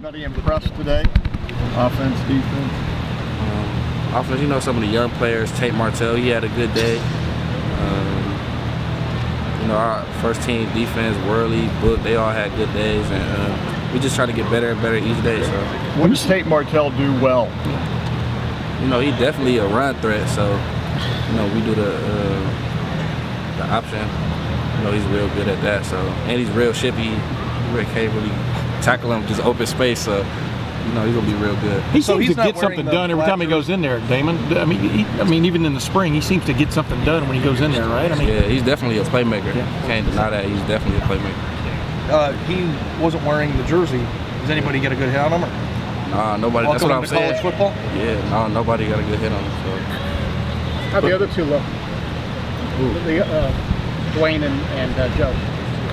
Anybody impressed today? Offense, defense? Offense, you know, some of the young players, Tate Martell, he had a good day. You know, our first team defense, Worley, Book, they all had good days, and we just try to get better and better each day. So, what does Tate Martell do well? You know, he's definitely a run threat. So, you know, we do the option. You know, he's real good at that. So, and he's real shippy. We can't really tackle him just open space. So, you know, he's gonna be real good. He seems to get something done every time he goes in there, Damon. I mean, even in the spring, he seems to get something done when he goes in there, right? I mean, yeah, he's definitely a playmaker. Yeah. Can't deny that. He's definitely a playmaker. He wasn't wearing the jersey. Does anybody get a good hit on him? Or? Nah, nobody. That's what I'm saying. College football? Yeah, no, nobody got a good hit on him. So. How'd the other two look? Dwayne and Joe.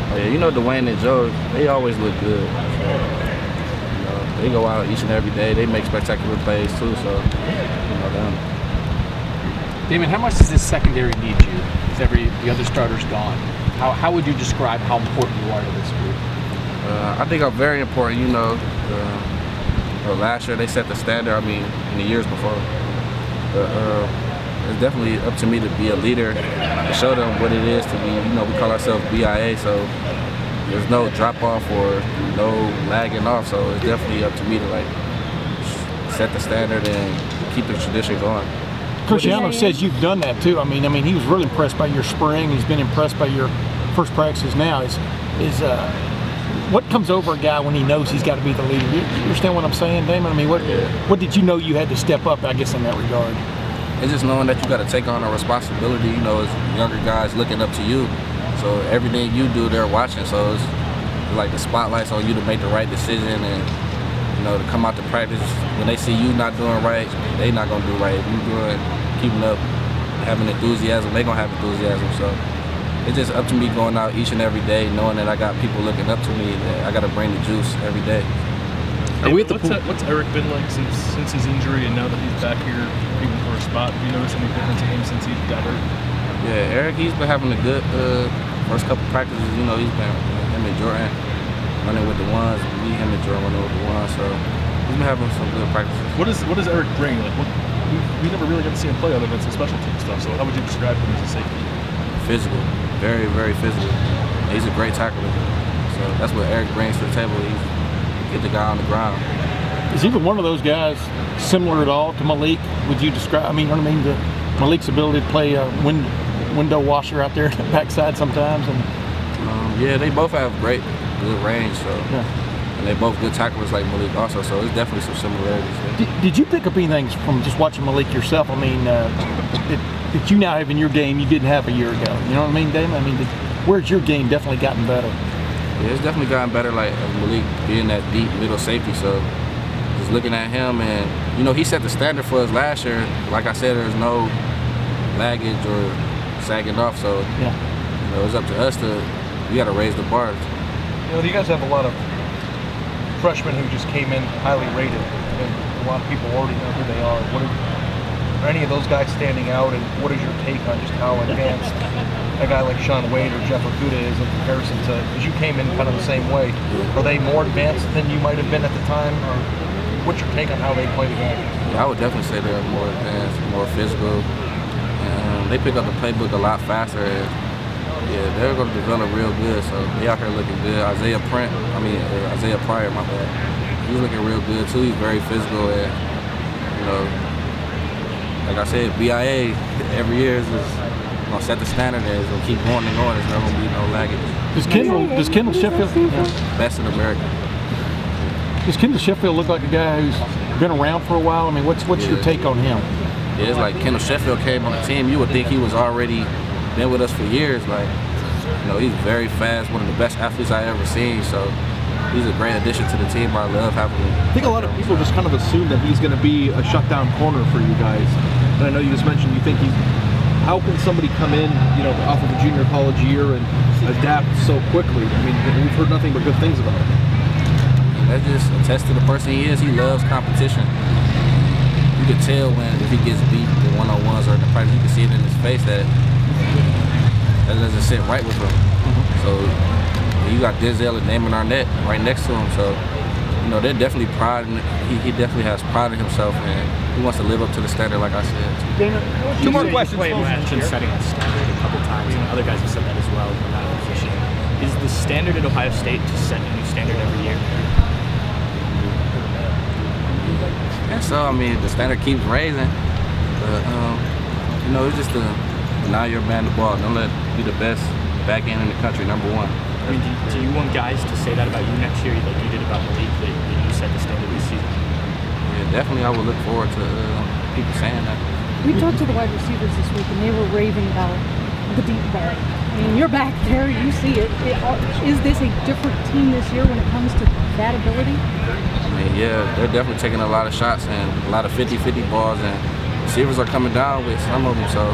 Yeah, you know, Dwayne and Joe, they always look good. You know, they go out each and every day. They make spectacular plays too. So, you know, them. Damon, how much does this secondary need you? With the other starters gone, how would you describe how important you are to this group? I think I'm very important. You know, last year they set the standard. I mean, in the years before. It's definitely up to me to be a leader, to show them what it is to be. You know, we call ourselves BIA, so there's no drop off or no lagging off. So it's definitely up to me to like set the standard and keep the tradition going. Cristiano says you've done that too. I mean, he was really impressed by your spring. He's been impressed by your first practices now. What comes over a guy when he knows he's got to be the leader? You understand what I'm saying, Damon? I mean, what did you know you had to step up, I guess, in that regard? It's just knowing that you got to take on a responsibility, you know, as younger guys looking up to you. So everything you do, they're watching. So it's like the spotlight's on you to make the right decision and, you know, to come out to practice. When they see you not doing right, they not going to do right. If you keeping up, having enthusiasm, they going to have enthusiasm. So it's just up to me going out each and every day, knowing that I got people looking up to me, that I got to bring the juice every day. Hey, what's Eric been like since his injury and now that he's back here even for a spot? Have you noticed any difference in him since he got hurt? Yeah, Eric, he's been having a good first couple practices. You know, he's been him and Jordan running with the ones, me, him and Jordan running with the ones. So he's been having some good practices. What does Eric bring? Like, we never really got to see him play other than some special team stuff. So how would you describe him as a safety? Physical, very, very physical. He's a great tackler. So that's what Eric brings to the table. Get the guy on the ground. Is either one of those guys similar at all to Malik? Would you describe? I mean, you know what I mean? Malik's ability to play a window washer out there in the backside sometimes, and yeah, they both have good range. So yeah. And they both good tacklers like Malik also. So it's definitely some similarities. Did you pick up anything from just watching Malik yourself? I mean, that you now have in your game you didn't have a year ago. You know what I mean, Damon? I mean, where's your game definitely gotten better? Yeah, it's definitely gotten better, like Malik being that deep middle safety. So just looking at him, and you know, he set the standard for us last year. Like I said, there's no laggage or sagging off. So yeah, you know, it's up to us we got to raise the bar. You know, you guys have a lot of freshmen who just came in highly rated, and a lot of people already know who they are. Are any of those guys standing out, and what is your take on just how advanced a guy like Sean Wade or Jeff Okudah is in comparison to, because you came in kind of the same way. Are they more advanced than you might have been at the time, or what's your take on how they play the game? Yeah, I would definitely say they're more advanced, more physical. They pick up the playbook a lot faster. And, yeah, they're going to develop real good, so they out here looking good. Isaiah Pryor, my bad. He's looking real good too. He's very physical, and you know, like I said, BIA every year is gonna set the standard, and it's gonna keep going and going. There's never gonna be no laggage. Does Kendall Sheffield best in America? Does Kendall Sheffield look like a guy who's been around for a while? I mean, what's your take on him? Yeah, it's like Kendall Sheffield came on the team. You would think he was already been with us for years. Like, you know, he's very fast, one of the best athletes I ever seen. So he's a great addition to the team. I love having him. I think a lot of people just kind of assume that he's going to be a shutdown corner for you guys. And I know you just mentioned you think how can somebody come in, you know, off of a junior college year and adapt so quickly? I mean, we've heard nothing but good things about him. And that just attests to the person he is. He loves competition. You can tell if he gets beat in one-on-ones or in the practice, you can see it in his face that doesn't sit right with him. So you got Denzel and Damon Arnett right next to him. So you know, they're definitely pride. He definitely has pride in himself, and he wants to live up to the standard, like I said. Two more questions. You mentioned setting a standard a couple times, and other guys have said that as well in that position. Is the standard at Ohio State to set a new standard every year? And so, I mean, the standard keeps raising, but, you know, it's just to deny your man the ball. Don't let be the best back end in the country, #1. I mean, do you want guys to say that about you next year, like you did about Malik, that you set the standard this season? Yeah, definitely I would look forward to people saying that. We talked to the wide receivers this week, and they were raving about the deep ball. I mean, you're back there, you see it. Is this a different team this year when it comes to that ability? I mean, yeah, they're definitely taking a lot of shots and a lot of 50-50 balls, and receivers are coming down with some of them, so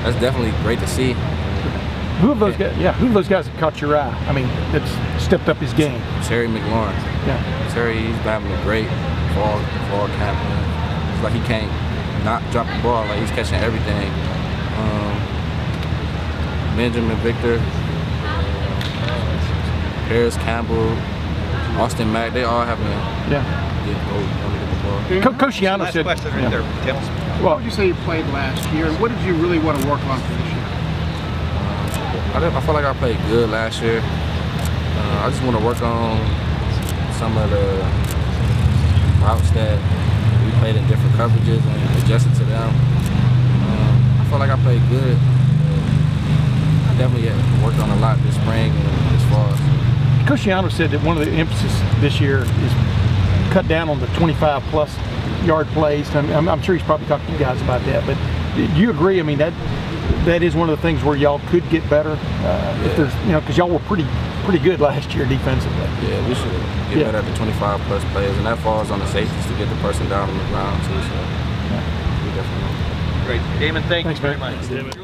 that's definitely great to see. Who of those guys? Yeah, who of those guys have caught your eye? I mean, that's stepped up his game. Terry McLaurin. Yeah. Terry, he's having a great fall camp. It's like he can't not drop the ball. Like he's catching everything. Benjamin Victor, Paris Campbell, Austin Mack, they all having yeah. Coach Yano said. Last question right there, Tim. What would you say you played last year? What did you really want to work on for this year? I feel like I played good last year. I just want to work on some of the routes that we played in different coverages and adjusted to them. I feel like I played good. I definitely worked on a lot this spring and as far as. Coach Yano said that one of the emphasis this year is cut down on the 25+ yard plays. I'm sure he's probably talking to you guys about that, but do you agree? I mean, that is one of the things where y'all could get better. If there's, you know, because y'all were pretty good last year defensively. Yeah, we should get better at the 25+ plays, and that falls on the safeties to get the person down on the ground too. So we definitely. Great, Damon. Thanks very much. Damon.